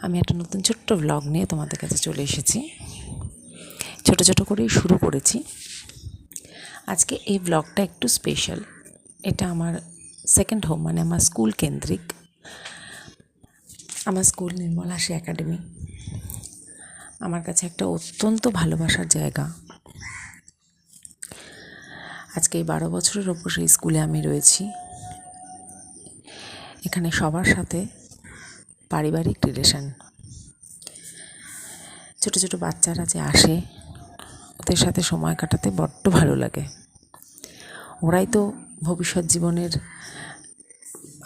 আমি একটা নতুন ছোট্ট ব্লগ নিয়ে তোমাদের কাছে চলে এসেছি। ছোট ছোট করেই শুরু করেছি। আজকে এই ব্লগটা একটু স্পেশাল। এটা আমার সেকেন্ড হোম, মানে আমার স্কুল কেন্দ্রিক। আমার স্কুল নির্মল হাসি একাডেমি আমার কাছে একটা অত্যন্ত ভালোবাসার জায়গা। আজকে এই 12 বছরের ওপর সেই স্কুলে আমি রয়েছি। এখানে সবার সাথে পারিবারিক রিলেশন। ছোট ছোট বাচ্চারা যে আসে, ওদের সাথে সময় কাটাতে বড্ড ভালো লাগে। ওরাই তো ভবিষ্যৎ জীবনের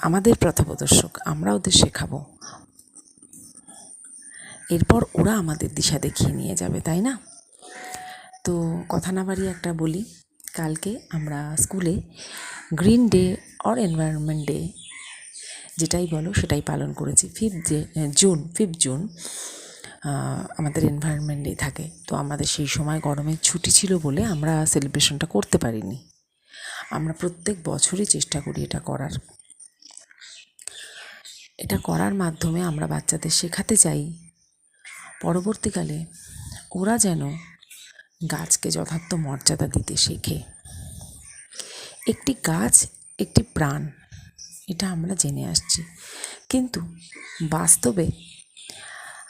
আমাদের পথপ্রদর্শক। আমরা ওদের শেখাবো, এরপর ওরা আমাদের দিশা দেখিয়ে নিয়ে যাবে, তাই না? তো কথা না বাড়িয়ে একটা বলি, কালকে আমরা স্কুলে green day or environment day, যেটাই বলো সেটাই পালন করেছি। 5 জুন আমাদের এনভায়রনমেন্ট ডে থাকে। তো আমাদের সেই সময় গরমের ছুটি ছিল বলে আমরা সেলিব্রেশনটা করতে পারিনি। আমরা প্রত্যেক বছরই চেষ্টা করি এটা করার মাধ্যমে আমরা বাচ্চাদের শেখাতে চাই পরবর্তীকালে ওরা যেন গাছকে যথার্থ মর্যাদা দিতে শেখে। একটি গাছ একটি প্রাণ, এটা আমরা জেনে আসছি, কিন্তু বাস্তবে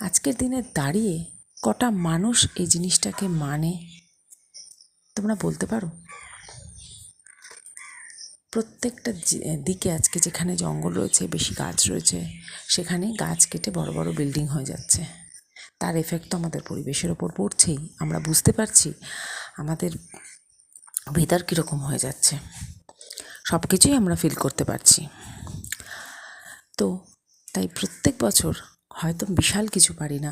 আজকের দিনে দাঁড়িয়ে কটা মানুষ এই জিনিসটাকে মানে তোমরা বলতে পারো? প্রত্যেকটা দিকে আজকে যেখানে জঙ্গল রয়েছে, বেশি গাছ রয়েছে, সেখানে গাছ কেটে বড় বড় বিল্ডিং হয়ে যাচ্ছে। তার এফেক্ট তো আমাদের পরিবেশের ওপর পড়ছেই। আমরা বুঝতে পারছি আমাদের ভেতর কীরকম হয়ে যাচ্ছে, সব কিছুই আমরা ফিল করতে পারছি। তো তাই প্রত্যেক বছর হয়তো বিশাল কিছু পারি না,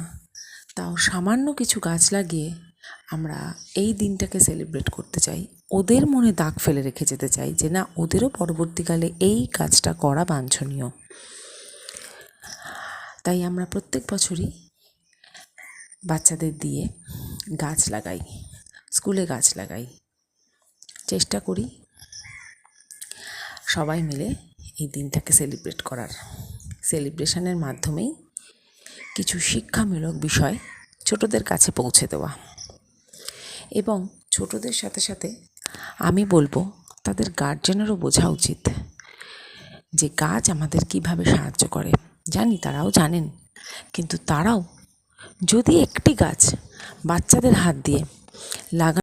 তাও সামান্য কিছু গাছ লাগিয়ে আমরা এই দিনটাকে সেলিব্রেট করতে চাই। ওদের মনে দাগ ফেলে রেখে যেতে চাই যে না, ওদেরও পরবর্তীকালে এই কাজটা করা বাঞ্ছনীয়। তাই আমরা প্রত্যেক বছরই বাচ্চাদের দিয়ে গাছ লাগাই, স্কুলে গাছ লাগাই। চেষ্টা করি সবাই মিলে এই দিনটাকে সেলিব্রেট করার। সেলিব্রেশনের মাধ্যমেই কিছু শিক্ষামূলক বিষয় ছোটদের কাছে পৌঁছে দেওয়া। এবং ছোটদের সাথে সাথে আমি বলবো তাদের গার্জেনেরও বোঝা উচিত যে গাছ আমাদের কিভাবে সাহায্য করে। জানি তারাও জানেন, কিন্তু তারাও যদি একটি গাছ বাচ্চাদের হাত দিয়ে লাগানো